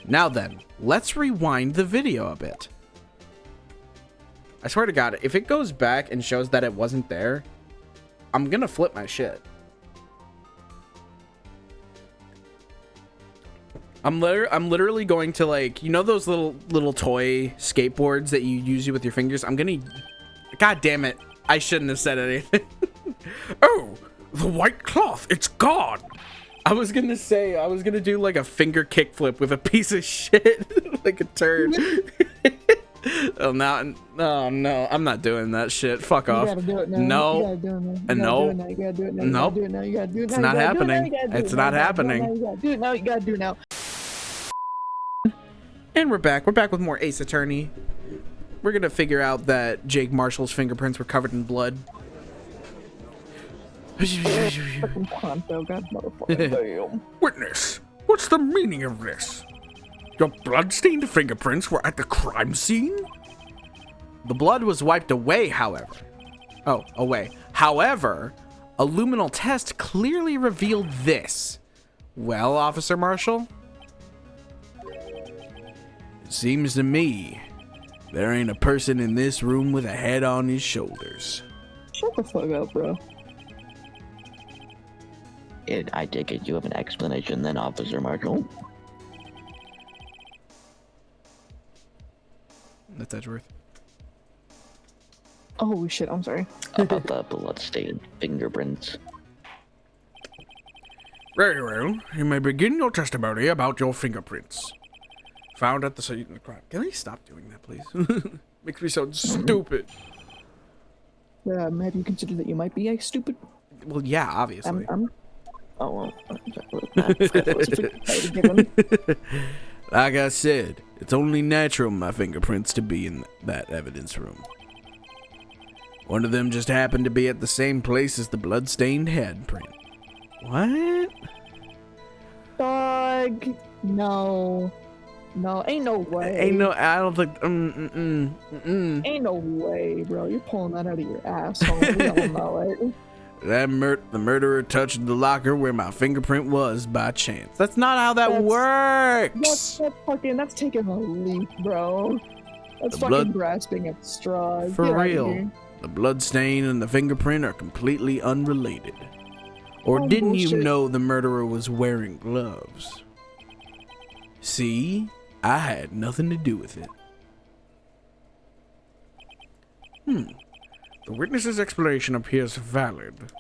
Now then, let's rewind the video a bit. I swear to God, if it goes back and shows that it wasn't there, I'm gonna flip my shit. I'm literally going to, like, you know those little toy skateboards that you use with your fingers? I'm gonna... God damn it. I shouldn't have said anything. Oh, the white cloth, it's gone. I was gonna do like a finger kickflip with a piece of shit, like a turd. Oh no, I'm not doing that shit. Fuck off. You gotta do it now. No, You gotta do it now. and no, You gotta do it now. nope. You gotta do it now. It's not happening. It's not happening. You gotta do it now. You gotta do it now. And we're back. We're back with more Ace Attorney. We're gonna figure out that Jake Marshall's fingerprints were covered in blood. Fucking Ponto, God motherfucker. Damn. Witness, what's the meaning of this? Your blood-stained fingerprints were at the crime scene? The blood was wiped away, however. Oh, away. However, a luminal test clearly revealed this. Well, Officer Marshall? It seems to me there ain't a person in this room with a head on his shoulders. Shut the fuck up, bro. I take it you have an explanation then, Officer Marshall. That's Edgeworth. Oh shit, I'm sorry. About the blood-stained fingerprints. Very well. You may begin your testimony about your fingerprints. Found at the scene of the crime. Can I stop doing that, please? Makes me sound stupid. Have you considered that you might be stupid? Well, yeah, obviously. Oh, well. Like I said, it's only natural my fingerprints to be in that evidence room. One of them just happened to be at the same place as the blood-stained handprint. What? Dog. No. No, ain't no way. Ain't no, I don't think, Ain't no way, bro. You're pulling that out of your asshole. We all know it. The murderer touched the locker where my fingerprint was by chance. That's not how that works. That's taking a leap, bro. That's fucking grasping at straws. For real. The blood stain and the fingerprint are completely unrelated. Or didn't bullshit. you know the murderer was wearing gloves? See? I had nothing to do with it. The witness's explanation appears valid,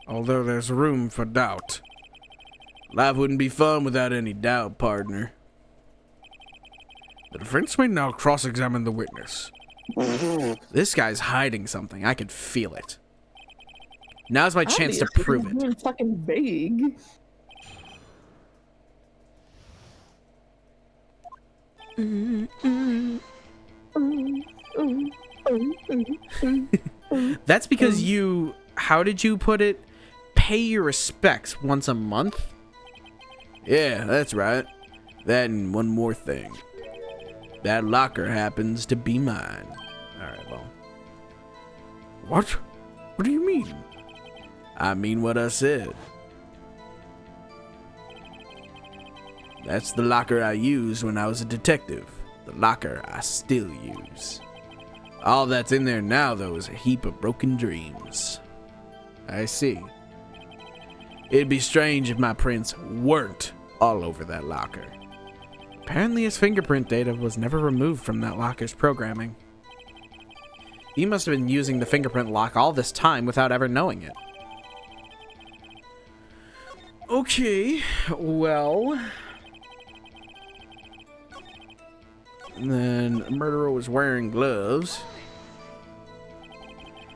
although there's room for doubt. Life wouldn't be fun without any doubt, partner. The defense may now cross-examine the witness. This guy's hiding something. I can feel it. Now's my chance to prove it. Being fucking vague. That's because you, how did you put it? Pay your respects once a month? Yeah, that's right. That and one more thing. That locker happens to be mine. Alright, well. What? What do you mean? I mean what I said. That's the locker I used when I was a detective. The locker I still use. All that's in there now, though, is a heap of broken dreams. I see. It'd be strange if my prints weren't all over that locker. Apparently his fingerprint data was never removed from that locker's programming. He must have been using the fingerprint lock all this time without ever knowing it. Okay, well... Then the murderer was wearing gloves.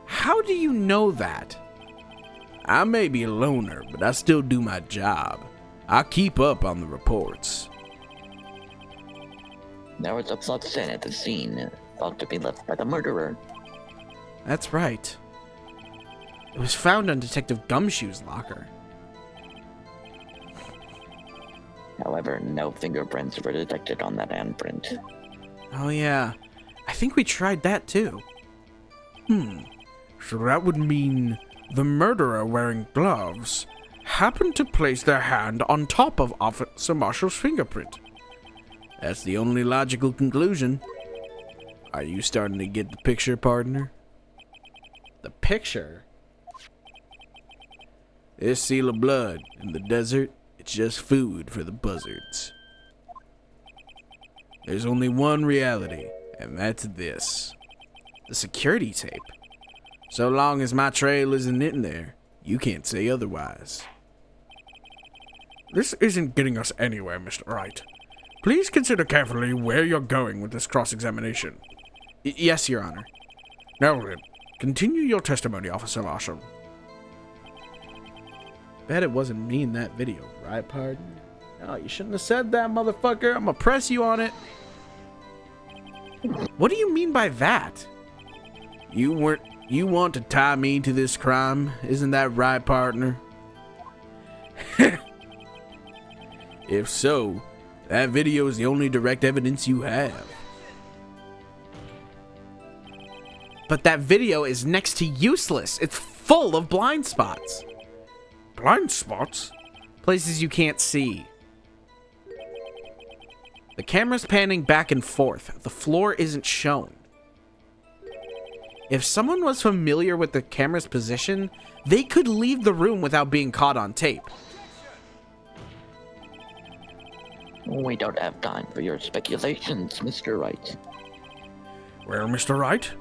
How do you know that? I may be a loner, but I still do my job. I keep up on the reports. There was a blood stain at the scene, thought to be left by the murderer. That's right. It was found on Detective Gumshoe's locker. However, no fingerprints were detected on that handprint. Oh yeah, I think we tried that too. So that would mean the murderer wearing gloves happened to place their hand on top of Officer Marshall's fingerprint. That's the only logical conclusion. Are you starting to get the picture, partner? The picture? This seal of blood in the desert, it's just food for the buzzards. There's only one reality, and that's this. The security tape. So long as my trail isn't in there, you can't say otherwise. This isn't getting us anywhere, Mr. Wright. Please consider carefully where you're going with this cross-examination. Yes, Your Honor. Now then, continue your testimony, Officer Marshall. Bet it wasn't me in that video, right, pardon? No, you shouldn't have said that, motherfucker. I'm gonna press you on it. What do you mean by that? You want to tie me to this crime? Isn't that right, partner? If so, that video is the only direct evidence you have. But that video is next to useless. It's full of blind spots. Blind spots? Places you can't see. The camera's panning back and forth. The floor isn't shown. If someone was familiar with the camera's position, they could leave the room without being caught on tape. We don't have time for your speculations, Mr. Wright. Well, Mr. Wright,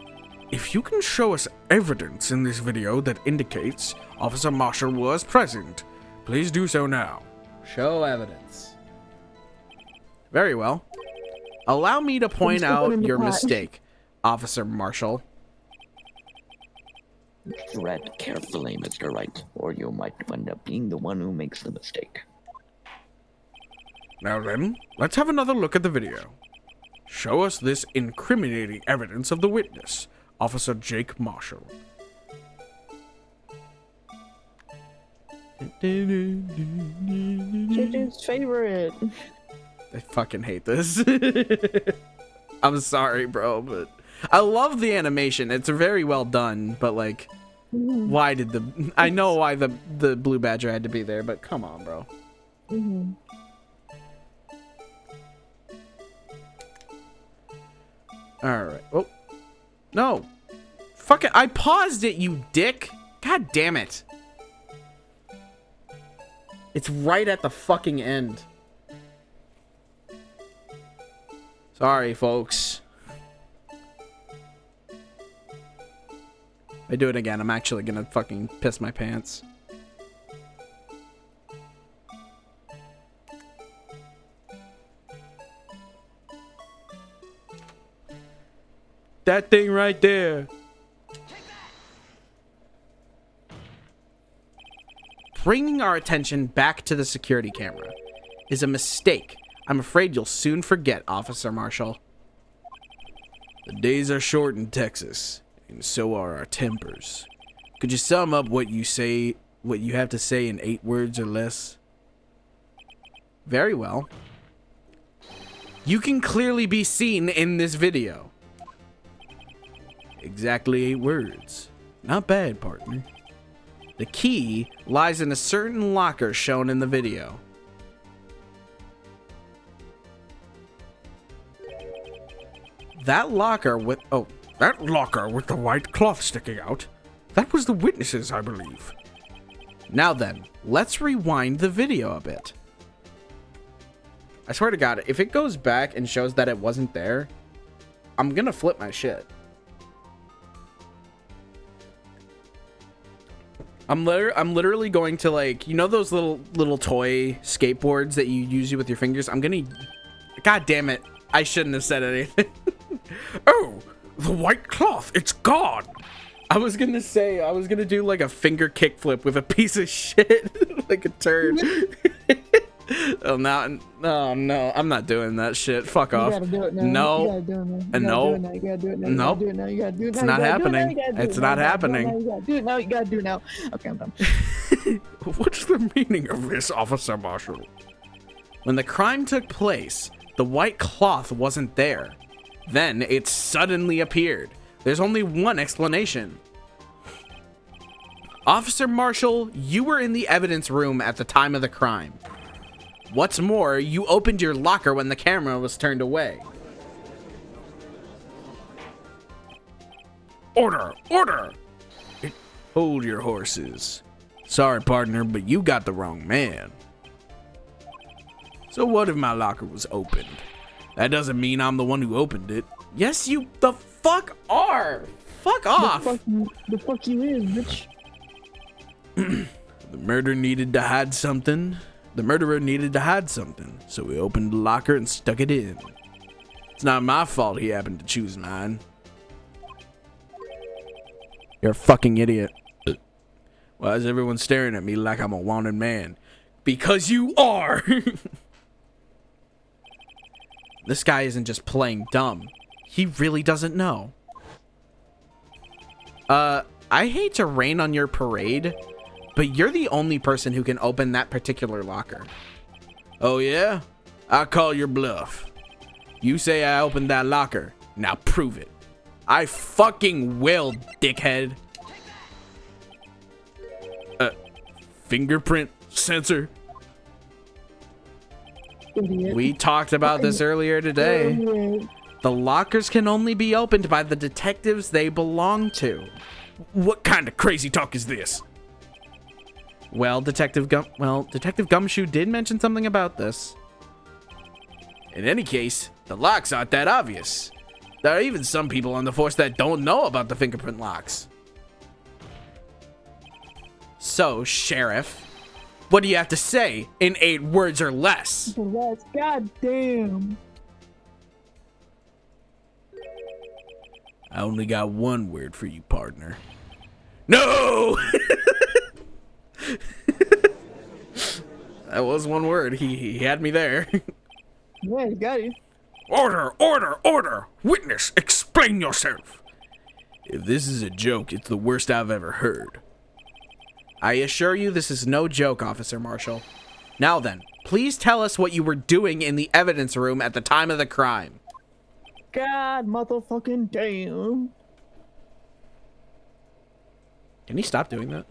if you can show us evidence in this video that indicates Officer Marshall was present, please do so now. Show evidence. Very well. Allow me to point out your mistake, Officer Marshall. Tread carefully, Mr. Wright, or you might end up being the one who makes the mistake. Now then, let's have another look at the video. Show us this incriminating evidence of the witness, Officer Jake Marshall. JJ's favorite. I fucking hate this. I'm sorry, bro, but I love the animation. It's very well done, but like, why did I know why the blue badger had to be there, but come on, bro. All right. Oh, no. Fuck it. I paused it, you dick. God damn it. It's right at the fucking end. Sorry, folks. If I do it again, I'm actually gonna fucking piss my pants. That thing right there. Bringing our attention back to the security camera is a mistake I'm afraid you'll soon forget, Officer Marshall. The days are short in Texas, and so are our tempers. Could you sum up what you have to say in 8 words or less? Very well. You can clearly be seen in this video. Exactly 8 words. Not bad, partner. The key lies in a certain locker shown in the video. That locker with the white cloth sticking out. That was the witnesses, I believe. Now then, let's rewind the video a bit. I swear to God, if it goes back and shows that it wasn't there, I'm gonna flip my shit. I'm literally going to, like, you know those little toy skateboards that you use with your fingers? God damn it. I shouldn't have said anything. Oh, the white cloth, it's gone. I was gonna do like a finger kickflip with a piece of shit, like a turd. Oh, no, I'm not doing that shit. Fuck off. You gotta do it now. No. You gotta do it now. No. You gotta do it now. Nope. You gotta do it now. It's not happening. It's not happening. You gotta do it now. You gotta do it now. Okay, I'm done. What's the meaning of this, Officer Marshall? When the crime took place, the white cloth wasn't there. Then it suddenly appeared. There's only one explanation. Officer Marshall, you were in the evidence room at the time of the crime. What's more, you opened your locker when the camera was turned away. Order! Order! Hold your horses. Sorry, partner, but you got the wrong man. So what if my locker was opened? That doesn't mean I'm the one who opened it. Yes, you the fuck are! Fuck off! The fuck you is, bitch. The murderer needed to hide something, so we opened the locker and stuck it in. It's not my fault he happened to choose mine. You're a fucking idiot. Why is everyone staring at me like I'm a wanted man? Because you are! This guy isn't just playing dumb. He really doesn't know. I hate to rain on your parade, but you're the only person who can open that particular locker. Oh yeah? I call your bluff. You say I opened that locker. Now prove it. I fucking will, dickhead. Fingerprint sensor. Idiot. We talked about this earlier today. The lockers can only be opened by the detectives they belong to. What kind of crazy talk is this? Well, Detective Gumshoe did mention something about this. In any case, the locks aren't that obvious. There are even some people on the force that don't know about the fingerprint locks. So, Sheriff, what do you have to say in 8 words or less? God damn. I only got 1 word for you, partner. No! That was 1 word. He had me there. Yeah, he got you. Order, order, order! Witness, explain yourself! If this is a joke, it's the worst I've ever heard. I assure you this is no joke, Officer Marshall. Now then, please tell us what you were doing in the evidence room at the time of the crime. God motherfucking damn. Can you stop doing that?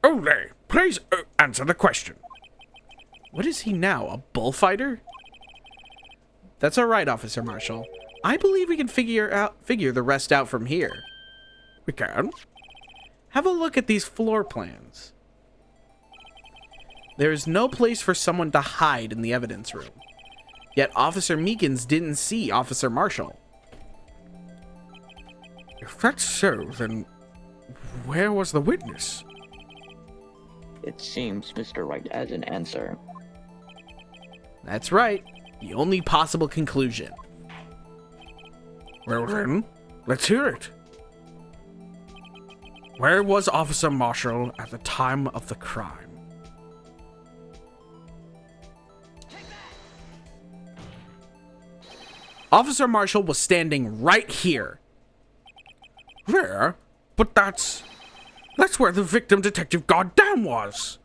Ole, please answer the question. What is he now, a bullfighter? That's all right, Officer Marshall. I believe we can figure the rest out from here. We can? Have a look at these floor plans. There is no place for someone to hide in the evidence room. Yet Officer Meekins didn't see Officer Marshall. If that's so, then where was the witness? It seems Mr. Wright has an answer. That's right. The only possible conclusion. Well then, let's hear it. Where was Officer Marshall at the time of the crime? Officer Marshall was standing right here. Where? But that's where the victim, Detective Goddamn, was.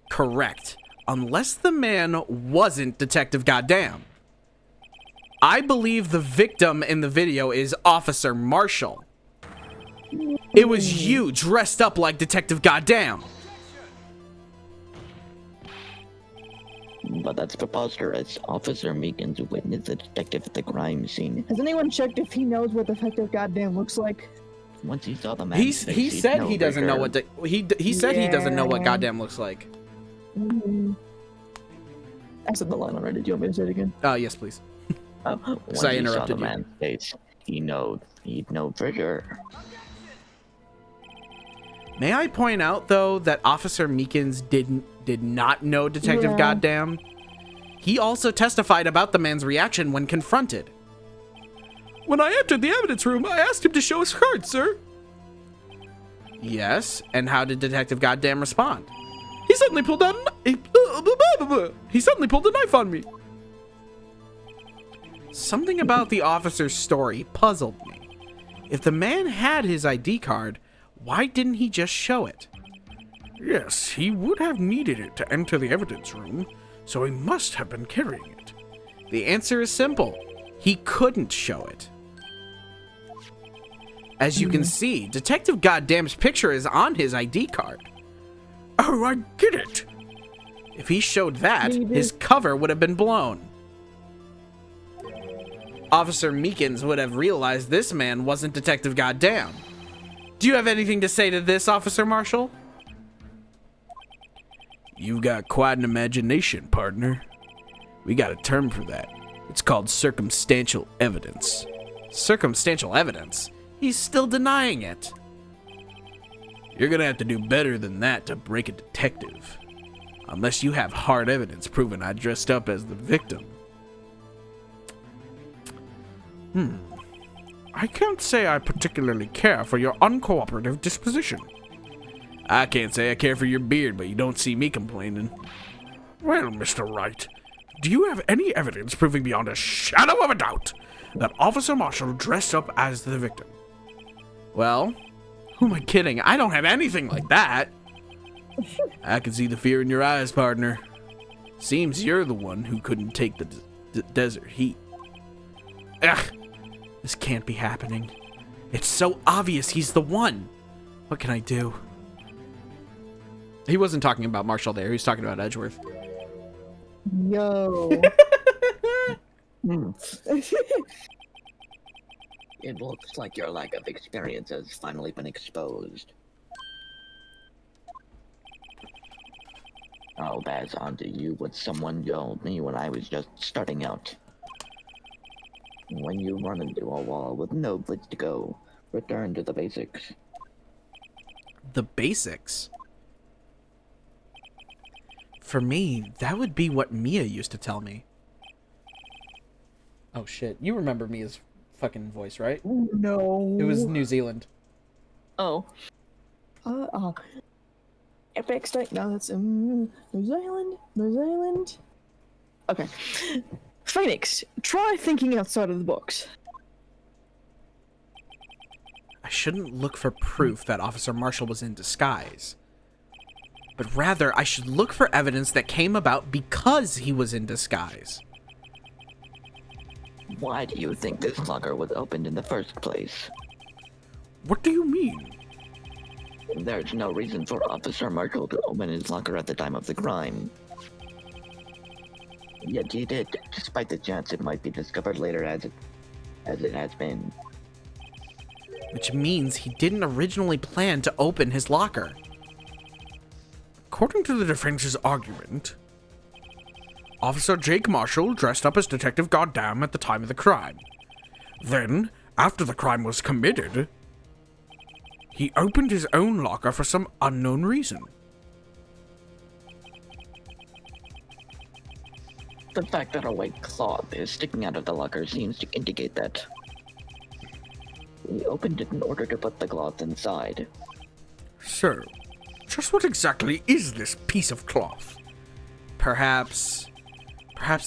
Correct. Unless the man wasn't Detective Goddamn. I believe the victim in the video is Officer Marshall. It was you dressed up like Detective Goddamn. But that's preposterous. Officer Meekins witnessed the detective at the crime scene. Has anyone checked if he knows what Detective Goddamn looks like? Once he saw the man, He said he doesn't know what he said he doesn't know what Goddamn looks like. I said the line already. Do you want me to say it again? Yes, please. Once I he interrupted saw the you. man's face, he'd know for sure. May I point out though that Officer Meekins did not know Detective Goddamn? He also testified about the man's reaction when confronted. When I entered the evidence room, I asked him to show his card, sir. Yes, and how did Detective Goddamn respond? He suddenly pulled out he suddenly pulled a knife on me. Something about the officer's story puzzled me. If the man had his ID card, why didn't he just show it? Yes, he would have needed it to enter the evidence room, so he must have been carrying it. The answer is simple. He couldn't show it. As you can see, Detective Goddamn's picture is on his ID card. Oh, I get it. If he showed that, Maybe. his cover would have been blown. Officer Meekins would have realized this man wasn't Detective Goddamn. Do you have anything to say to this, Officer Marshall? You've got quite an imagination, partner. We got a term for that. It's called circumstantial evidence. Circumstantial evidence? He's still denying it. You're gonna have to do better than that to break a detective. Unless you have hard evidence proving I dressed up as the victim. I can't say I particularly care for your uncooperative disposition. I can't say I care for your beard, but you don't see me complaining. Well, Mr. Wright, do you have any evidence proving beyond a shadow of a doubt that Officer Marshall dressed up as the victim? Well, who am I kidding? I don't have anything like that. I can see the fear in your eyes, partner. Seems you're the one who couldn't take the desert heat. Ugh, this can't be happening. It's so obvious he's the one. What can I do? He wasn't talking about Marshall there. He was talking about Edgeworth. Yo. It looks like your lack of experience has finally been exposed. I'll pass on to you what someone told me when I was just starting out. When you run into a wall with no place to go, return to the basics. The basics? For me, that would be what Mia used to tell me. Oh shit, you remember Mia's fucking voice, right? No. It was New Zealand. Oh. Epic State. No, that's New Zealand. New Zealand. Okay. Phoenix, try thinking outside of the box. I shouldn't look for proof that Officer Marshall was in disguise. But rather, I should look for evidence that came about because he was in disguise. Why do you think this locker was opened in the first place? What do you mean? There's no reason for Officer Marshall to open his locker at the time of the crime. Yet he did, despite the chance it might be discovered later as it has been. Which means he didn't originally plan to open his locker. According to the defense's argument, Officer Jake Marshall dressed up as Detective Goddamn at the time of the crime. Then, after the crime was committed, he opened his own locker for some unknown reason. The fact that a white cloth is sticking out of the locker seems to indicate that he opened it in order to put the cloth inside. So, just what exactly is this piece of cloth? Perhaps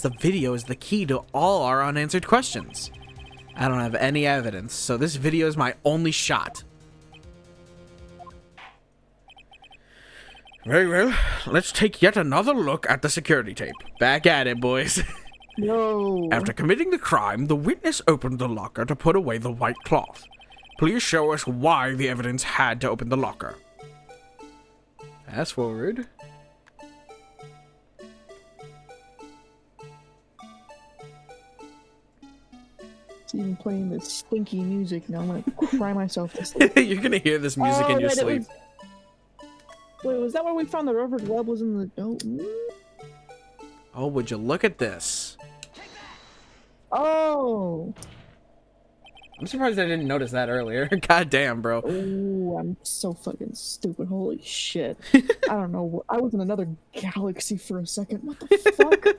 the video is the key to all our unanswered questions. I don't have any evidence, so this video is my only shot. Very well, let's take yet another look at the security tape. Back at it, boys. No. After committing the crime, the witness opened the locker to put away the white cloth. Please show us why the evidence had to open the locker. Fast forward. It's even playing this stinky music now. I'm gonna cry myself to sleep. You're gonna hear this music in your sleep. Wait, was that where we found the rubber glove? Was in the... Oh, would you look at this? Oh! I'm surprised I didn't notice that earlier. God damn, bro. Oh, I'm so fucking stupid. Holy shit. I don't know. I was in another galaxy for a second. What the fuck?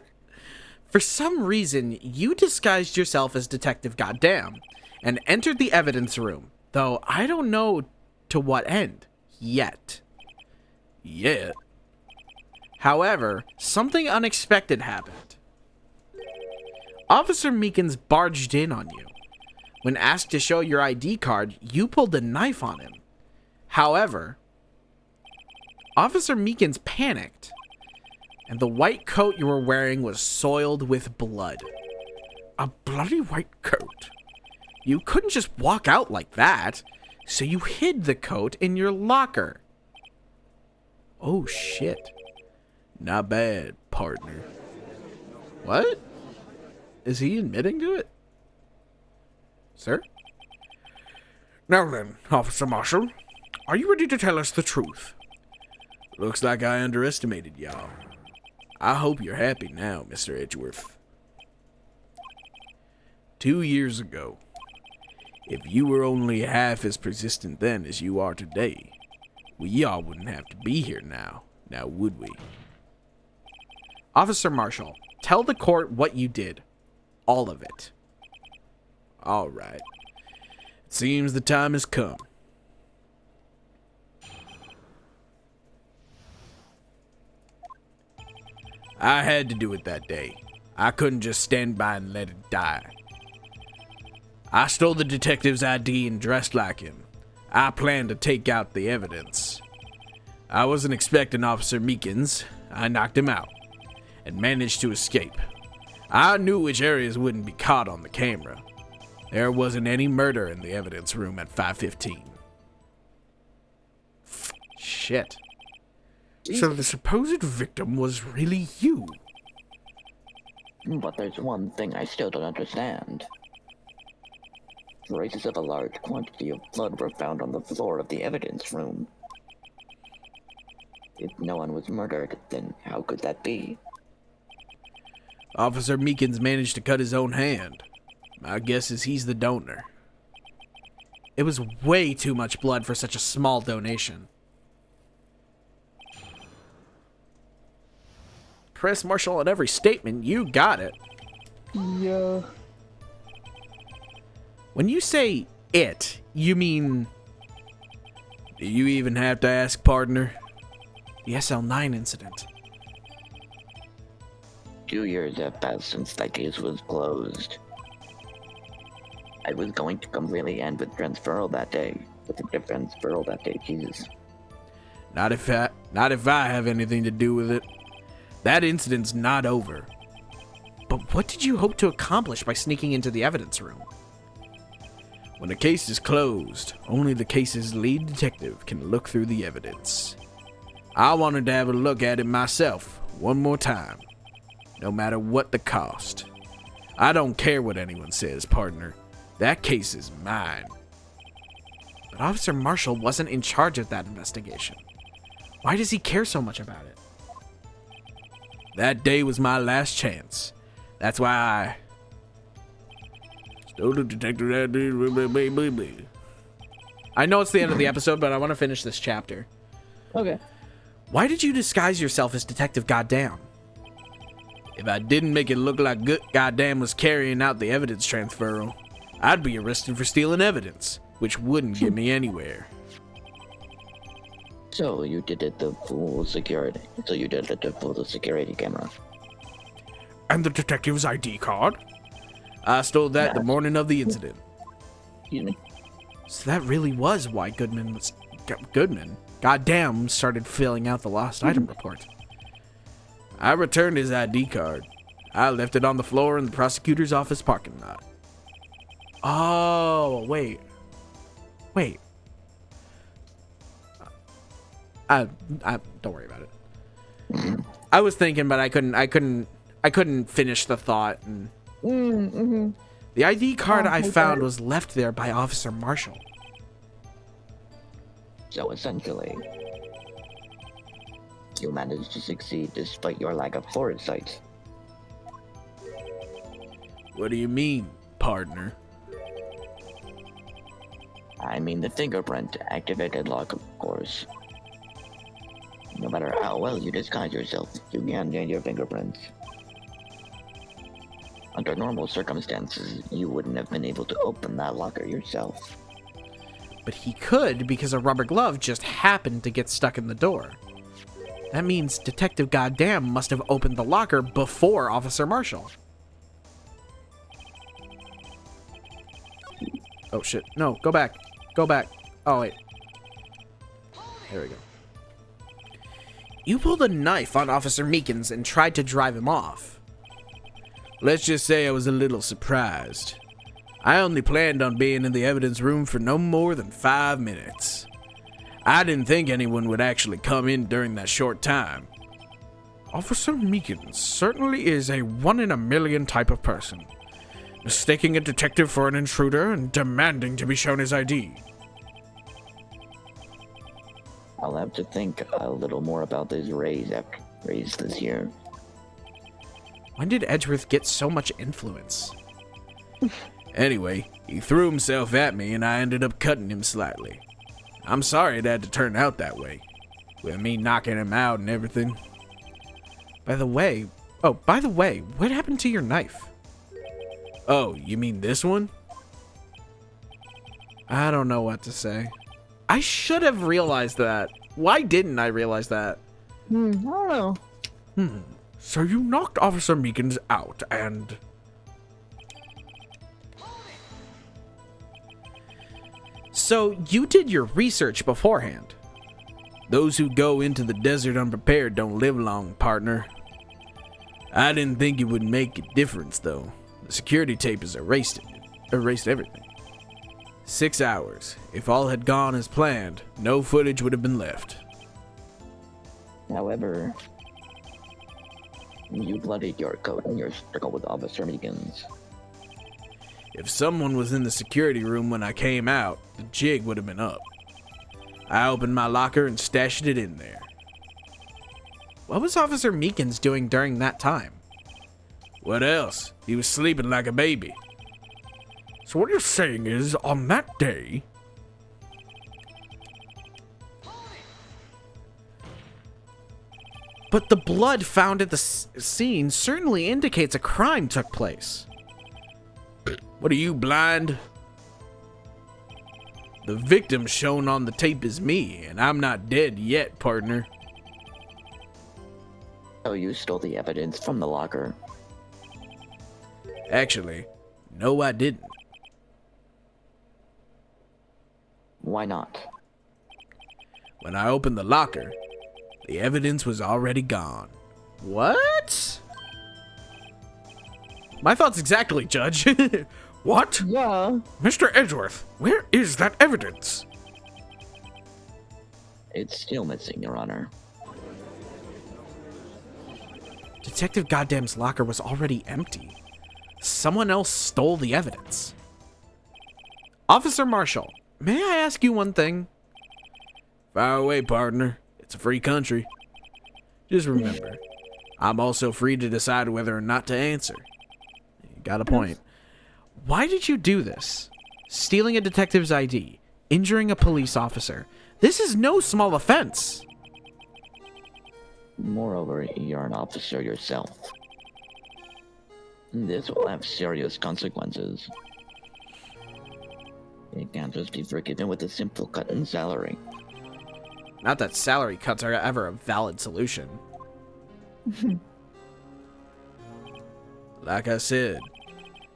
For some reason, you disguised yourself as Detective Goddamn and entered the evidence room, though I don't know to what end. Yet. However, something unexpected happened. Officer Meekins barged in on you. When asked to show your ID card, you pulled a knife on him. However, Officer Meekins panicked, and the white coat you were wearing was soiled with blood. A bloody white coat? You couldn't just walk out like that, so you hid the coat in your locker. Oh shit. Not bad, partner. What? Is he admitting to it? Sir? Now then, Officer Marshall, are you ready to tell us the truth? Looks like I underestimated y'all. I hope you're happy now, Mr. Edgeworth. 2 years ago, if you were only half as persistent then as you are today, we all wouldn't have to be here now would we? Officer Marshall, tell the court what you did. All of it. All right. It seems the time has come. I had to do it that day. I couldn't just stand by and let it die. I stole the detective's ID and dressed like him. I planned to take out the evidence. I wasn't expecting Officer Meekins. I knocked him out and managed to escape. I knew which areas wouldn't be caught on the camera. There wasn't any murder in the evidence room at 5:15. Shit. So the supposed victim was really you? But there's one thing I still don't understand. Traces of a large quantity of blood were found on the floor of the evidence room. If no one was murdered, then how could that be? Officer Meekins managed to cut his own hand. My guess is he's the donor. It was way too much blood for such a small donation. Chris Marshall, at every statement, you got it. Yeah. When you say it, you mean Do you even have to ask, partner? the SL9 incident. 2 years have passed since that case was closed. I was going to completely end with transferal that day. With the transferal that day, Jesus. Not if I have anything to do with it. That incident's not over. But what did you hope to accomplish by sneaking into the evidence room? When a case is closed, only the case's lead detective can look through the evidence. I wanted to have a look at it myself, one more time, no matter what the cost. I don't care what anyone says, partner. That case is mine. But Officer Marshall wasn't in charge of that investigation. Why does he care so much about it? That day was my last chance. That's why I stole the detective. I know it's the end of the episode, but I want to finish this chapter. Okay. Why did you disguise yourself as Detective Goddamn? If I didn't make it look like good goddamn was carrying out the evidence transferal, I'd be arrested for stealing evidence, which wouldn't get me anywhere. So you did it to fool security. So you did it to fool the security camera. And the detective's ID card? I stole that the morning of the incident. Excuse me. So that really was why Goddamn started filling out the lost item report. I returned his ID card. I left it on the floor in the prosecutor's office parking lot. Oh, wait. I don't worry about it. I was thinking, but I couldn't finish the thought. And the ID card I found was left there by Officer Marshall. So essentially, you managed to succeed despite your lack of foresight. What do you mean, partner? I mean the fingerprint activated lock, of course. No matter how well you disguise yourself, you can't change your fingerprints. Under normal circumstances, you wouldn't have been able to open that locker yourself. But he could because a rubber glove just happened to get stuck in the door. That means Detective Goddamn must have opened the locker before Officer Marshall. Oh shit, no, go back. Oh wait. There we go. You pulled a knife on Officer Meekins and tried to drive him off. Let's just say I was a little surprised. I only planned on being in the evidence room for no more than 5 minutes. I didn't think anyone would actually come in during that short time. Officer Meekins certainly is a one-in-a-million type of person, mistaking a detective for an intruder and demanding to be shown his ID. I'll have to think a little more about this raise this year. When did Edgeworth get so much influence? Anyway, he threw himself at me and I ended up cutting him slightly. I'm sorry it had to turn out that way, with me knocking him out and everything. By the way, what happened to your knife? Oh, you mean this one? I don't know what to say. I should have realized that. Why didn't I realize that? I don't know. So you knocked Officer Meekins out and... So you did your research beforehand. Those who go into the desert unprepared don't live long, partner. I didn't think it would make a difference, though. The security tape has erased everything. 6 hours. If all had gone as planned, no footage would have been left. However, you bloodied your coat in your struggle with Officer Meekins. If someone was in the security room when I came out, the jig would have been up. I opened my locker and stashed it in there. What was Officer Meekins doing during that time? What else? He was sleeping like a baby. So what you're saying is, on that day... But the blood found at the scene certainly indicates a crime took place. What are you, blind? The victim shown on the tape is me, and I'm not dead yet, partner. Oh, you stole the evidence from the locker. Actually, no, I didn't. Why not? When I opened the locker, the evidence was already gone. What? My thoughts exactly, Judge. What? Yeah. Mr. Edgeworth, where is that evidence? It's still missing, Your Honor. Detective Goddamn's locker was already empty. Someone else stole the evidence. Officer Marshall, may I ask you one thing? Fire away, partner. It's a free country. Just remember, I'm also free to decide whether or not to answer. You got a point. Why did you do this? Stealing a detective's ID, injuring a police officer. This is no small offense. Moreover, you're an officer yourself. This will have serious consequences. It can't just be forgiven with a simple cut in salary. Not that salary cuts are ever a valid solution. Like I said,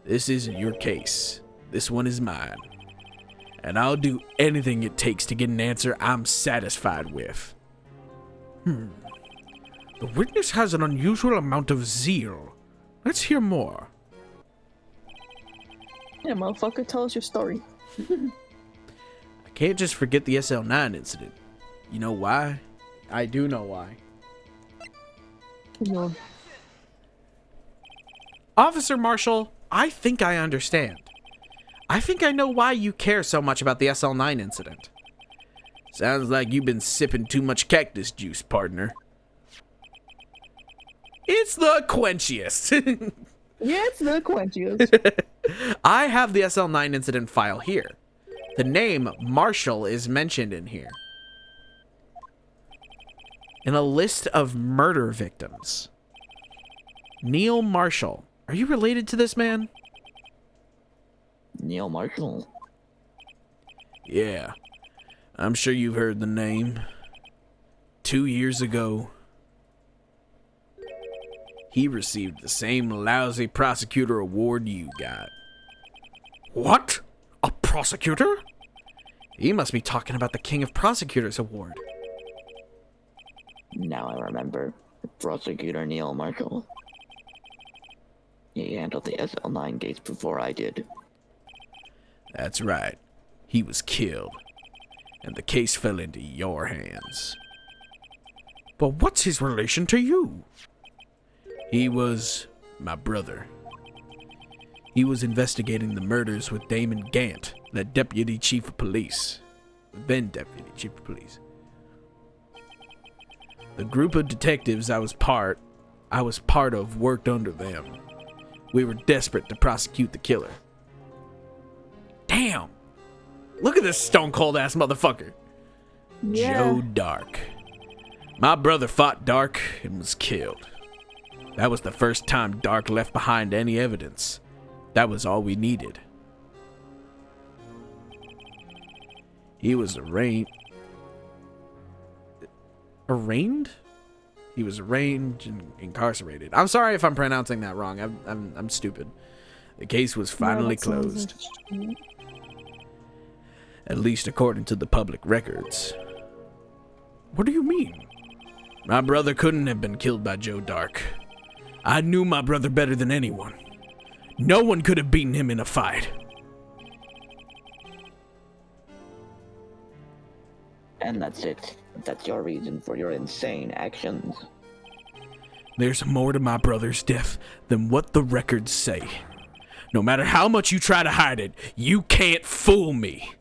this isn't your case. This one is mine. And I'll do anything it takes to get an answer I'm satisfied with. The witness has an unusual amount of zeal. Let's hear more. Yeah, motherfucker, tell us your story. I can't just forget the SL9 incident. You know why? I do know why. No. Officer Marshall, I think I understand. I think I know why you care so much about the SL9 incident. Sounds like you've been sipping too much cactus juice, partner. It's the quenchiest. Yeah, it's the quenchiest. I have the SL9 incident file here. The name Marshall is mentioned in here. In a list of murder victims. Neil Marshall. Are you related to this man? Neil Marshall? Yeah, I'm sure you've heard the name. 2 years ago, he received the same lousy prosecutor award you got. What? A prosecutor? He must be talking about the King of Prosecutors award. Now I remember. Prosecutor Neil Marshall. He handled the SL9 case before I did. That's right. He was killed, and the case fell into your hands. But what's his relation to you? He was my brother. He was investigating the murders with Damon Gant, the deputy chief of police. Then deputy chief of police. The group of detectives I was part of worked under them. We were desperate to prosecute the killer. Damn! Look at this stone cold ass motherfucker. Yeah. Joe Dark. My brother fought Dark and was killed. That was the first time Dark left behind any evidence. That was all we needed. He was arraigned? He was arraigned and incarcerated. I'm sorry if I'm pronouncing that wrong. I'm stupid. The case was finally closed. At least according to the public records. What do you mean? My brother couldn't have been killed by Joe Dark. I knew my brother better than anyone. No one could have beaten him in a fight. And that's it. That's your reason for your insane actions. There's more to my brother's death than what the records say. No matter how much you try to hide it, you can't fool me.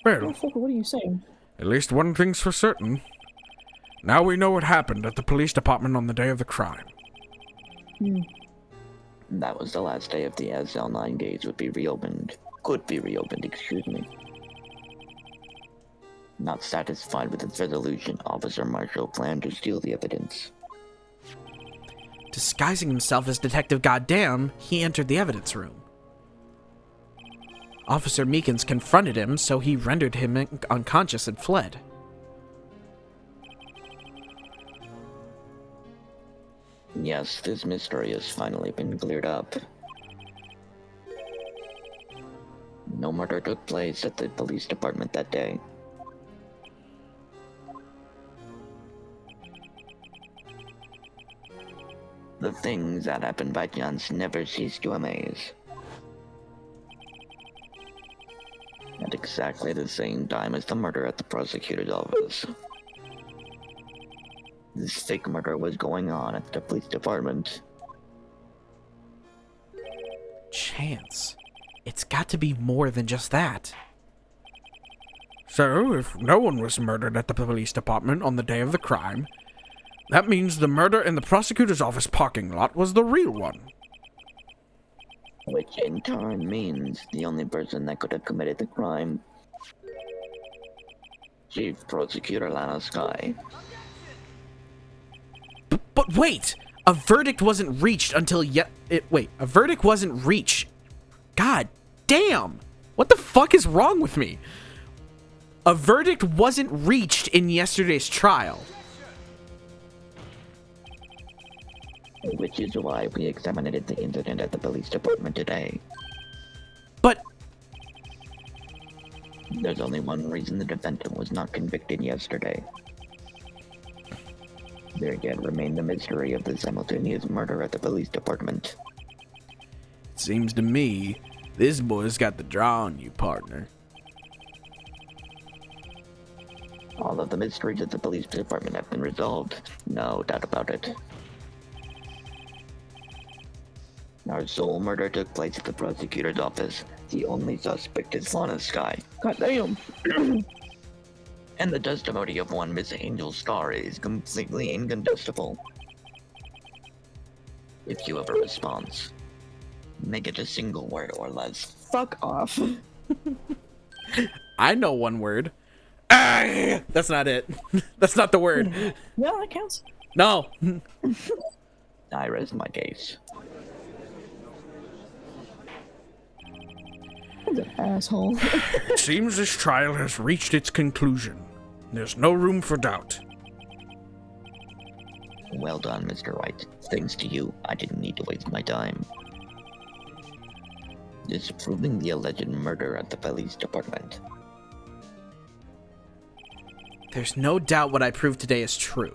Well, Motherfucker, what are you saying? at least one thing's for certain. Now we know what happened at the police department on the day of the crime. That was the last day of the SL9 gates would be reopened. Could be reopened, excuse me. Not satisfied with its resolution, Officer Marshall planned to steal the evidence. Disguising himself as Detective Goddamn, he entered the evidence room. Officer Meekins confronted him, so he rendered him unconscious and fled. Yes, this mystery has finally been cleared up. No murder took place at the police department that day. The things that happened by chance never cease to amaze. At exactly the same time as the murder at the prosecutor's office. This fake murder was going on at the police department. Chance. It's got to be more than just that. So, if no one was murdered at the police department on the day of the crime, that means the murder in the prosecutor's office parking lot was the real one. Which in turn means the only person that could have committed the crime. Chief Prosecutor Lana Sky. But wait! A verdict wasn't reached until a verdict wasn't reached. God damn! What the fuck is wrong with me? A verdict wasn't reached in yesterday's trial. Which is why we examined the incident at the police department today. But There's only one reason the defendant was not convicted yesterday. There yet remained the mystery of the simultaneous murder at the police department. Seems to me, this boy's got the draw on you, partner. All of the mysteries at the police department have been resolved. No doubt about it. Our sole murder took place at the prosecutor's office. The only suspect is Lana Sky. God damn. And the testimony of one Miss Angel Star is completely incontestable. If you have a response, make it a single word or less. Fuck off. I know one word. Ah, that's not it. That's not the word. Yeah, that counts. No. I rest my case. He's an asshole. It seems this trial has reached its conclusion. There's no room for doubt. Well done, Mr. Wright. Thanks to you, I didn't need to waste my time. Disproving the alleged murder at the police department. There's no doubt what I proved today is true.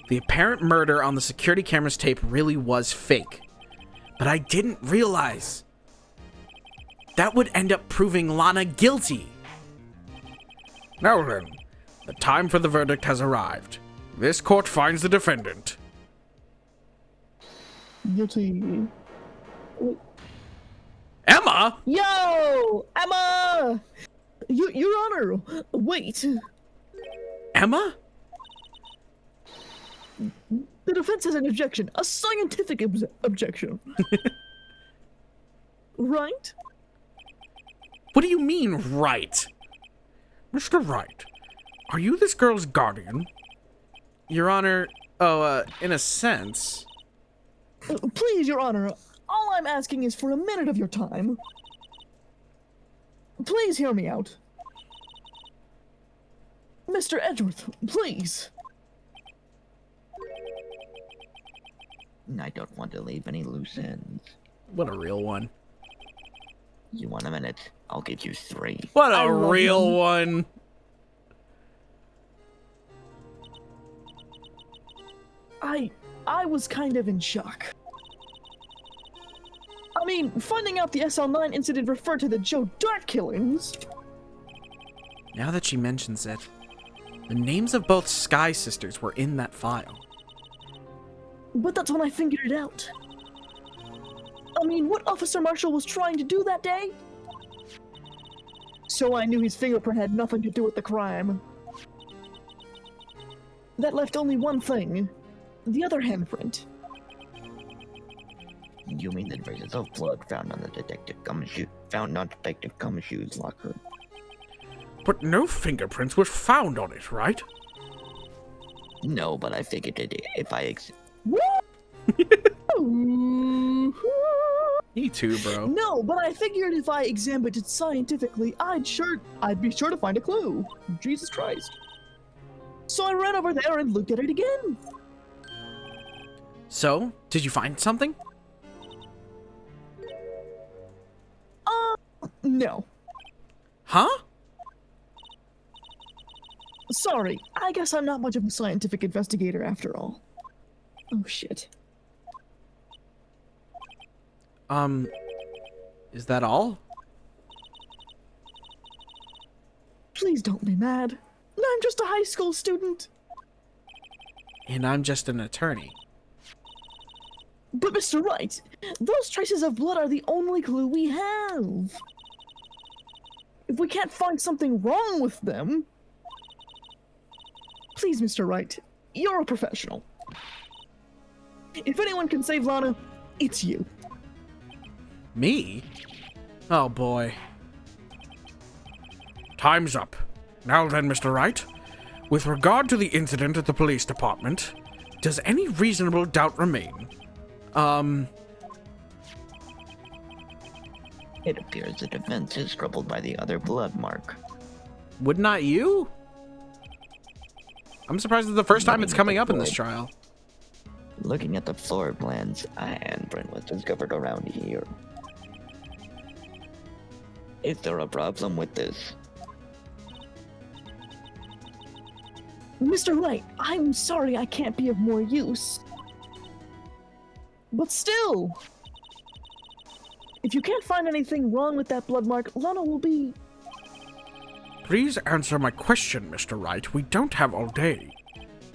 The apparent murder on the security camera's tape really was fake. But I didn't realize that would end up proving Lana guilty. Now then, the time for the verdict has arrived. This court finds the defendant. Guilty. Emma? Yo! Emma! Your Honor, wait. Emma? The defense has an objection. A scientific objection. Right? What do you mean, right? Mr. Wright, are you this girl's guardian? Your Honor, in a sense. Please, Your Honor, all I'm asking is for a minute of your time. Please hear me out. Mr. Edgeworth, please. I don't want to leave any loose ends. What a real one. You want a minute? I'll give you 3. What I a love real him. one. I was kind of in shock. I mean, finding out the SL9 incident referred to the Joe Dart killings. Now that she mentions it, the names of both Sky Sisters were in that file. But that's when I figured it out. I mean, what Officer Marshall was trying to do that day? So I knew his fingerprint had nothing to do with the crime. That left only one thing. The other handprint. You mean the traces of blood found on Detective Gumshoe's locker? But no fingerprints were found on it, right? No, but I figured it if I Me too, bro. No, but I figured if I examined it scientifically, I'd be sure to find a clue. Jesus Christ. So I ran over there and looked at it again. So, did you find something? No. Huh? Sorry, I guess I'm not much of a scientific investigator after all. Oh shit. Is that all? Please don't be mad. I'm just a high school student. And I'm just an attorney. But Mr. Wright, those traces of blood are the only clue we have. If we can't find something wrong with them... Please, Mr. Wright, you're a professional. If anyone can save Lana, it's you. Me? Oh boy. Time's up. Now then, Mr. Wright, with regard to the incident at the police department, does any reasonable doubt remain? It appears the defense is troubled by the other blood mark. Would not you? I'm surprised it's the first time it's coming up in this trial. Looking at the floor plans, a handprint was discovered around here. Is there a problem with this? Mr. Wright, I'm sorry I can't be of more use. But still, if you can't find anything wrong with that blood mark, Lana will be... Please answer my question, Mr. Wright. We don't have all day.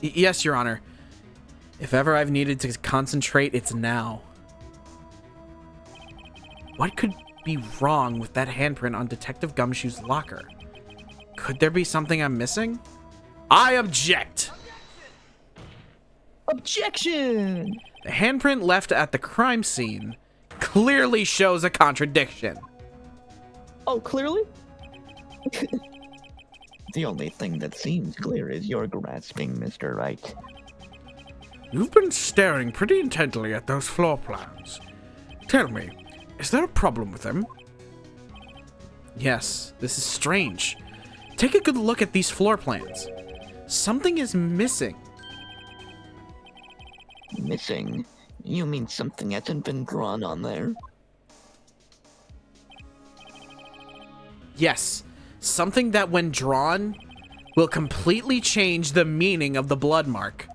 Yes, Your Honor. If ever I've needed to concentrate, it's now. What could be wrong with that handprint on Detective Gumshoe's locker? Could there be something I'm missing? I object! Objection! The handprint left at the crime scene clearly shows a contradiction. Oh, clearly? The only thing that seems clear is your grasping, Mr. Wright. You've been staring pretty intently at those floor plans. Tell me, is there a problem with them? Yes, this is strange. Take a good look at these floor plans. Something is missing. Missing? You mean something hasn't been drawn on there? Yes, something that when drawn will completely change the meaning of the blood mark.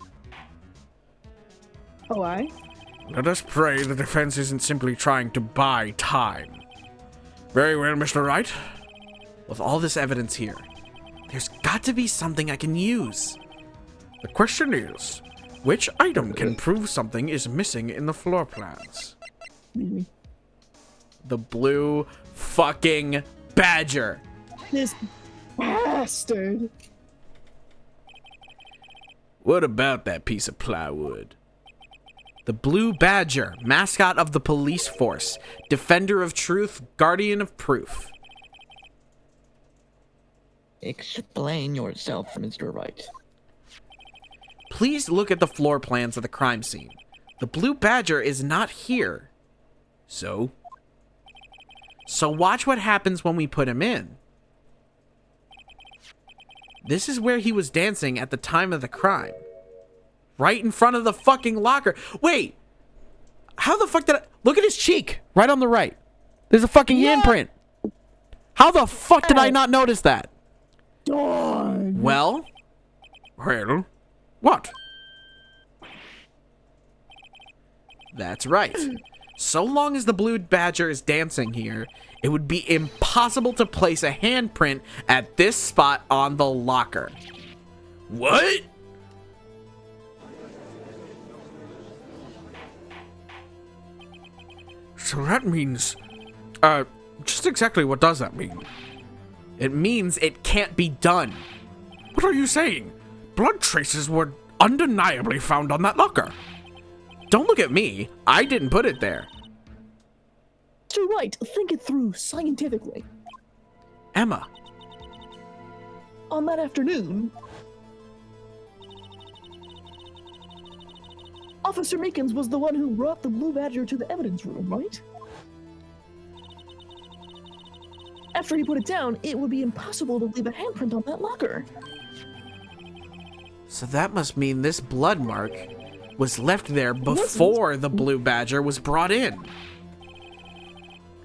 Oh, I? Let us pray the defense isn't simply trying to buy time. Very well, Mr. Wright. With all this evidence here, There's got to be something I can use. The question is, which item can prove something is missing in the floor plans? The blue fucking badger. This bastard. What about that piece of plywood? The blue badger, mascot of the police force, defender of truth, guardian of proof. Explain yourself, Mr. Wright. Please look at the floor plans of the crime scene. The blue badger is not here. So watch what happens when we put him in. This is where he was dancing at the time of the crime. Right in front of the fucking locker. Wait! How the fuck did I... Look at his cheek! Right on the right. There's a fucking handprint. How the fuck did I not notice that? Darn. Well, What? that's right. So long as the blue badger is dancing here, it would be impossible to place a handprint at this spot on the locker. what? So that means... just exactly what does that mean? It means it can't be done. What are you saying? Blood traces were undeniably found on that locker. Don't look at me. I didn't put it there. Mr. Wright, think it through scientifically. Emma. On that afternoon, Officer Meekins was the one who brought the blue badger to the evidence room, right? After he put it down, it would be impossible to leave a handprint on that locker. So that must mean this blood mark was left there before the blue badger was brought in.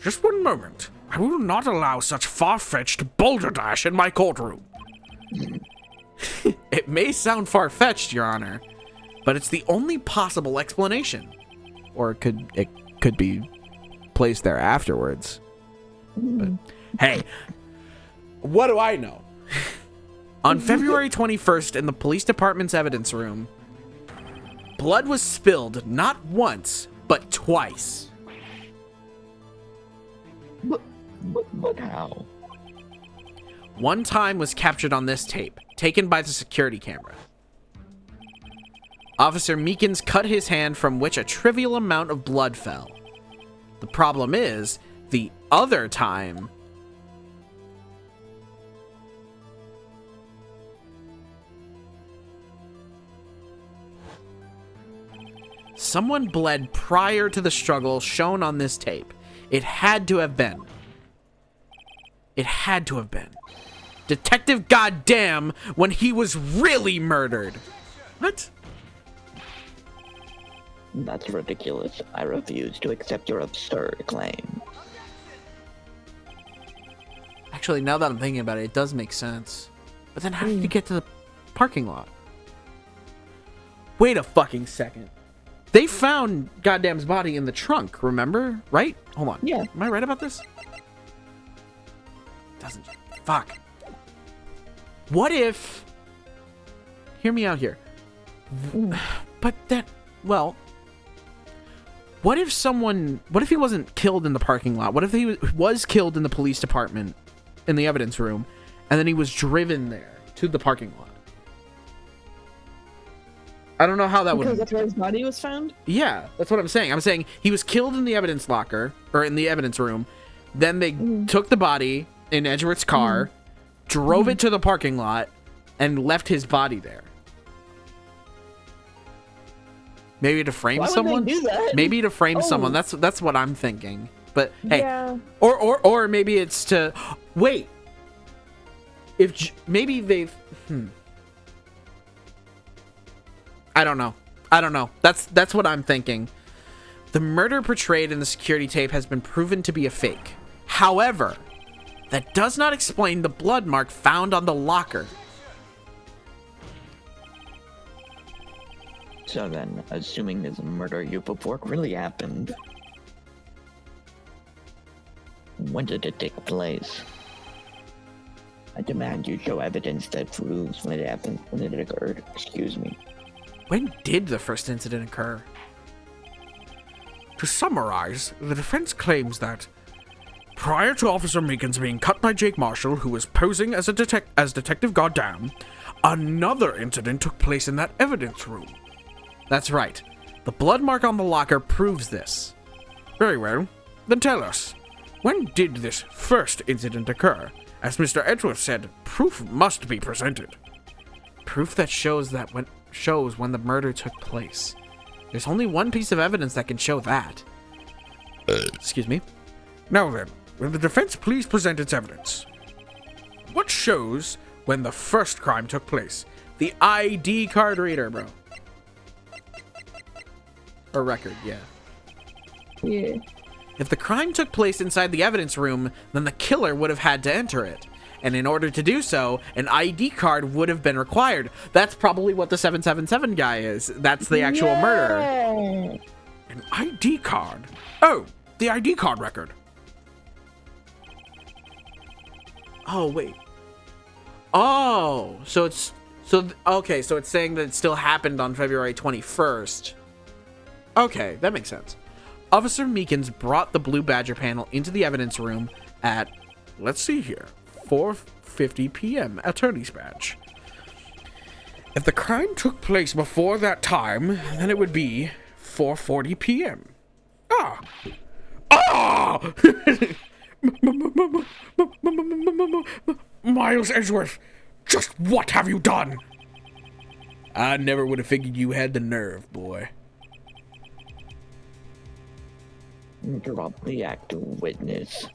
Just one moment. I will not allow such far-fetched balderdash in my courtroom. It may sound far-fetched, Your Honor, but it's the only possible explanation. Or it could be placed there afterwards. But hey, what do I know? On February 21st in the police department's evidence room, blood was spilled not once, but twice. But how? One time was captured on this tape, taken by the security camera. Officer Meekins cut his hand from which a trivial amount of blood fell. The problem is, the other time... someone bled prior to the struggle shown on this tape. It had to have been. It had to have been. Detective Goddamn when he was really murdered. What? That's ridiculous. I refuse to accept your absurd claim. Actually, now that I'm thinking about it, it does make sense. But then how did you get to the parking lot? Wait a fucking second. They found Goddamn's body in the trunk, remember? Right? Hold on. Yeah. Am I right about this? Doesn't... Fuck. What if... Hear me out here. But that... Well... What if someone... What if he wasn't killed in the parking lot? What if he was killed in the police department, in the evidence room, and then he was driven there to the parking lot? I don't know how that would... Because that's where his body was found? Yeah, that's what I'm saying. I'm saying he was killed in the evidence locker, or in the evidence room. Then they took the body in Edgeworth's car, drove it to the parking lot, and left his body there. Maybe to frame Why would someone? they do that? Maybe to frame someone. Oh. That's what I'm thinking. But hey, Yeah. or maybe it's to wait. If maybe they've I don't know. That's what I'm thinking. The murder portrayed in the security tape has been proven to be a fake. However, that does not explain the blood mark found on the locker. So then, assuming this murder you purport really happened, when did it take place? I demand you show evidence that proves when it happened, when it occurred. Excuse me. When did the first incident occur? To summarize, the defense claims that prior to Officer Meekins being cut by Jake Marshall, who was posing as Detective Goddamn, another incident took place in that evidence room. That's right. The blood mark on the locker proves this. Very well. Then tell us, when did this first incident occur? As Mr. Edgeworth said, proof must be presented. Proof that shows when the murder took place. There's only one piece of evidence that can show that. Excuse me. Now then, will the defense please present its evidence? What shows when the first crime took place? The ID card reader, bro. Or record, yeah. Yeah. If the crime took place inside the evidence room, then the killer would have had to enter it. And in order to do so, an ID card would have been required. That's probably what the 777 guy is. That's the actual murderer. An ID card? Oh, the ID card record. Oh, wait. Oh, so it's... Okay, so it's saying that it still happened on February 21st. Okay, that makes sense. Officer Meekins brought the Blue Badger panel into the evidence room at, let's see here, 4:50 p.m. Attorney's Badge. If the crime took place before that time, then it would be 4:40 p.m. Miles Edgeworth, just what have you done? I never would have figured you had the nerve, boy. Drop the active witness.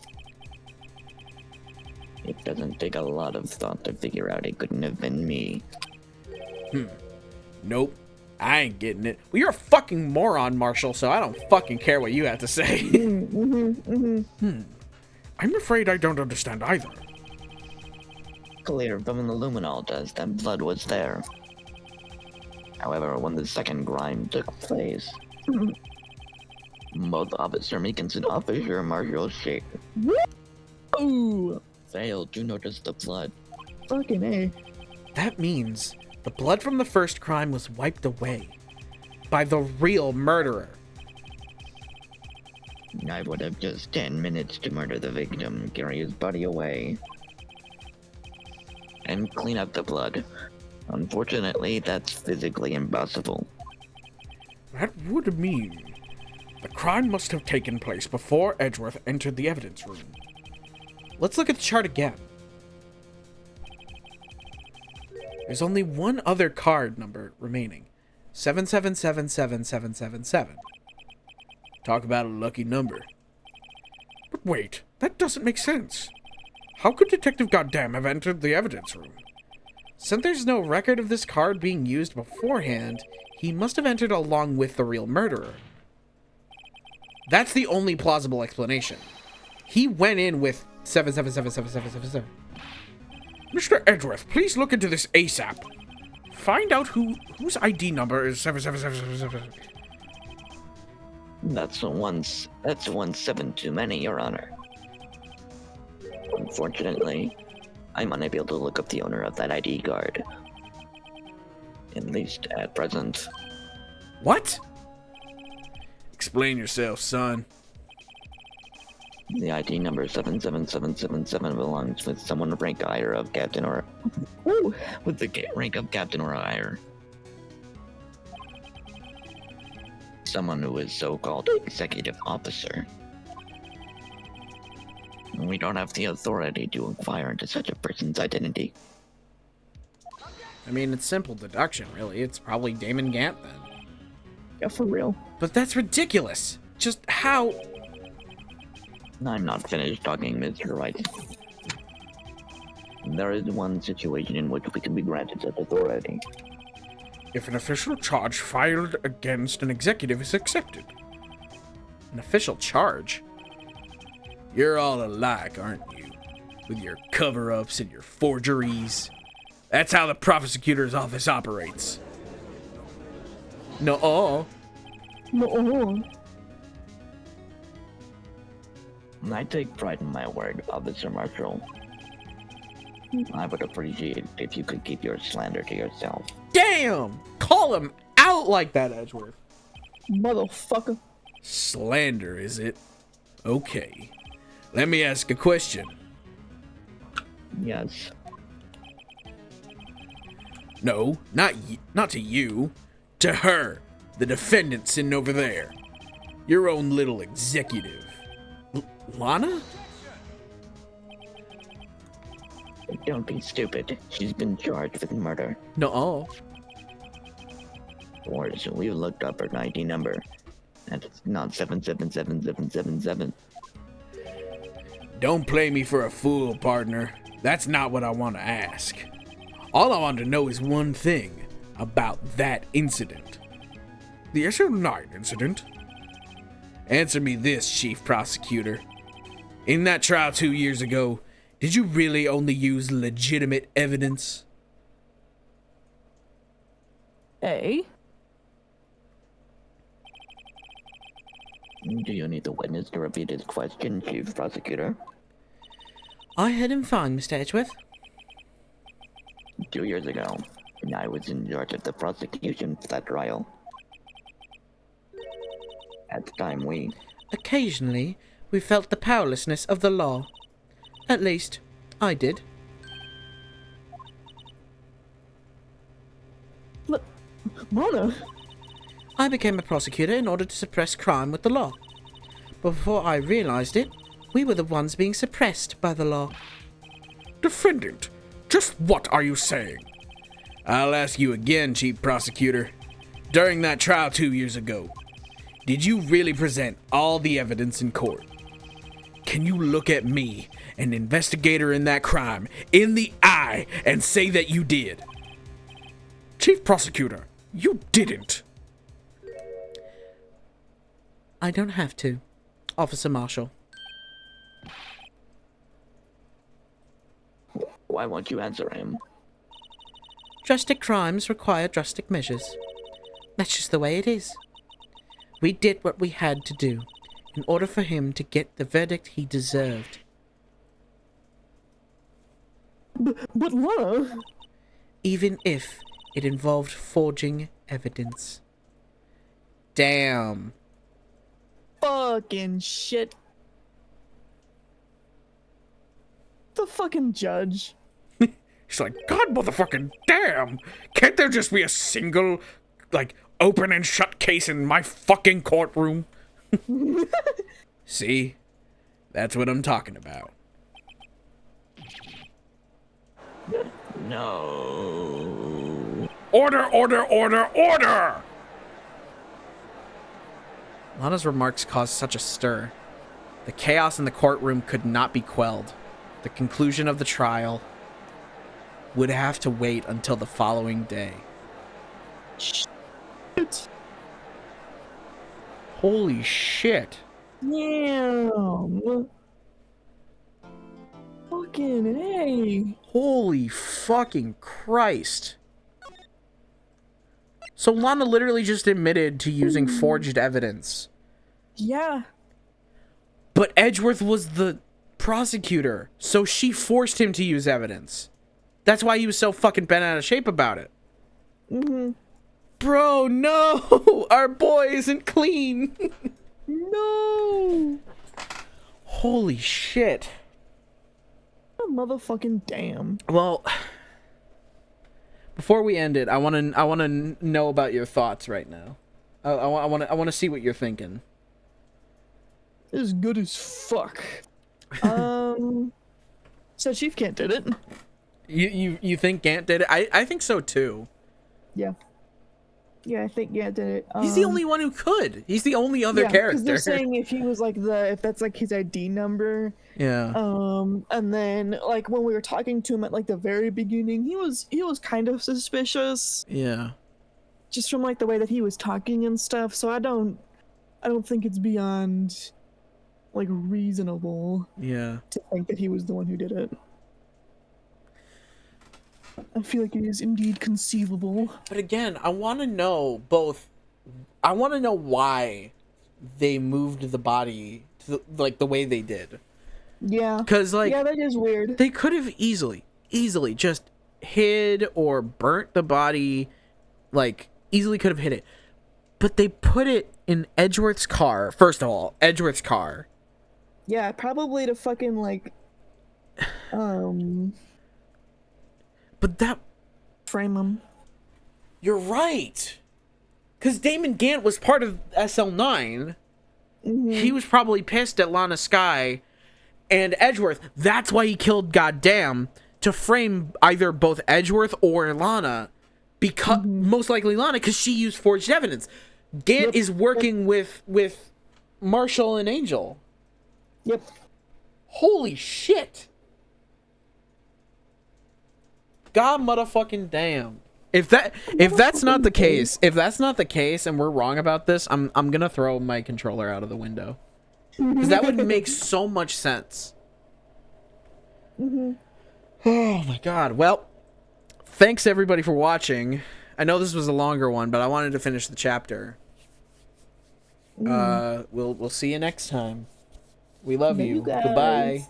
It doesn't take a lot of thought to figure out it couldn't have been me. Nope. I ain't getting it. Well, you're a fucking moron, Marshall, so I don't fucking care what you have to say. I'm afraid I don't understand either. Clear from the luminol does that blood was there. However, when the second crime took place, both Officer Meekins and Officer Marshall Shake Ooh. failed to notice the blood. Fucking A. That means the blood from the first crime was wiped away by the real murderer. I would have just 10 minutes to murder the victim, carry his body away, and clean up the blood. Unfortunately, that's physically impossible. That would mean the crime must have taken place before Edgeworth entered the evidence room. Let's look at the chart again. There's only one other card number remaining. 7777777. Talk about a lucky number. But wait, that doesn't make sense. How could Detective Goddamn have entered the evidence room? Since there's no record of this card being used beforehand, he must have entered along with the real murderer. That's the only plausible explanation. He went in with 7777777. Mr. Edgeworth, please look into this ASAP. Find out whose ID number is 77777. That's one 7 too many, Your Honor. Unfortunately, I'm unable to look up the owner of that ID card. At least at present. What? Explain yourself, son. The ID number 77777 belongs with someone rank higher of captain or... Ooh. with the rank of captain or higher. Someone who is so-called executive officer. We don't have the authority to inquire into such a person's identity. I mean, it's simple deduction, really. It's probably Damon Gant, then. Yeah, for real. But that's ridiculous. Just how... I'm not finished talking, Mr. Wright. There is one situation in which we can be granted such authority. If an official charge filed against an executive is accepted. An official charge? You're all alike, aren't you? With your cover-ups and your forgeries. That's how the prosecutor's office operates. No. No. I take pride in my word, Officer Marshall. I would appreciate if you could keep your slander to yourself. Damn! Call him out like that, Edgeworth. Motherfucker. Slander, is it? Okay. Let me ask a question. Yes. No, not to you. To her, the defendant sitting over there. Your own little executive. Lana? Don't be stupid. She's been charged with murder. No. Or so we looked up her ID number. And it's not 777777. Don't play me for a fool, partner. That's not what I want to ask. All I want to know is one thing about that incident. The issue 9 incident? Answer me this, Chief Prosecutor. In that trial 2 years ago, did you really only use legitimate evidence? A. Do you need the witness to repeat his question, Chief Prosecutor? I heard him fine, Mr. Edgeworth. 2 years ago, I was in charge of the prosecution for that trial. At the time, Occasionally, we felt the powerlessness of the law. At least, I did. Look, Lana. I became a prosecutor in order to suppress crime with the law. But before I realized it, we were the ones being suppressed by the law. Defendant, just what are you saying? I'll ask you again, Chief Prosecutor. During that trial 2 years ago, did you really present all the evidence in court? Can you look at me, an investigator in that crime, in the eye and say that you did? Chief Prosecutor, you didn't. I don't have to, Officer Marshall. why won't you answer him? Drastic crimes require drastic measures. That's just the way it is. We did what we had to do in order for him to get the verdict he deserved. But Lana... Even if it involved forging evidence. Damn. Fucking shit. The fucking judge. He's like, God motherfucking damn! Can't there just be a single, like, open and shut case in my fucking courtroom? See? That's what I'm talking about. No. Order, order, order, order! Lana's remarks caused such a stir. The chaos in the courtroom could not be quelled. The conclusion of the trial would have to wait until the following day. Shit. Holy shit. Damn. Fucking A. Holy fucking Christ. So Lana literally just admitted to using forged evidence. Yeah. But Edgeworth was the prosecutor, so she forced him to use evidence. That's why he was so fucking bent out of shape about it. Mm-hmm. Bro, no! Our boy isn't clean! No. Holy shit. Motherfucking damn. Well, before we end it, I want to know about your thoughts right now. I want to see what you're thinking. This is good as fuck. So Chief Kent did it. You think Gant did it? I think so too. Yeah. Yeah, I think Gant did it. He's the only one who could. He's the only other character. Because they're saying if he was like if that's like his ID number. Yeah. And then like when we were talking to him at like the very beginning, he was kind of suspicious. Yeah. Just from like the way that he was talking and stuff. So I don't think it's beyond like reasonable. Yeah. To think that he was the one who did it. I feel like it is indeed conceivable. But again, I want to know both. I want to know why they moved the body to like the way they did. Yeah. Because like yeah, that is weird. they could have easily easily just hid or burnt the body, like easily could have hid it. But they put it in Edgeworth's car. First of all, Edgeworth's car. Yeah, probably to fucking like But that, frame him. you're right. Cuz Damon Gant was part of SL9. He was probably pissed at Lana Skye and Edgeworth. That's why he killed Goddamn, to frame either both Edgeworth or Lana, because most likely Lana, because she used forged evidence. Gant is working with Marshall and Angel. Yep. Holy shit! God motherfucking damn! If that's not the case, and we're wrong about this, I'm gonna throw my controller out of the window, because that would make so much sense. Oh my god! Well, thanks everybody for watching. I know this was a longer one, but I wanted to finish the chapter. We'll see you next time. We love you. guys. Goodbye.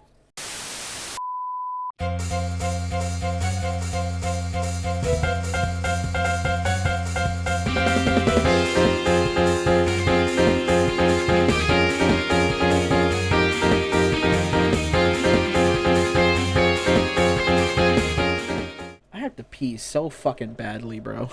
I have to pee so fucking badly, bro.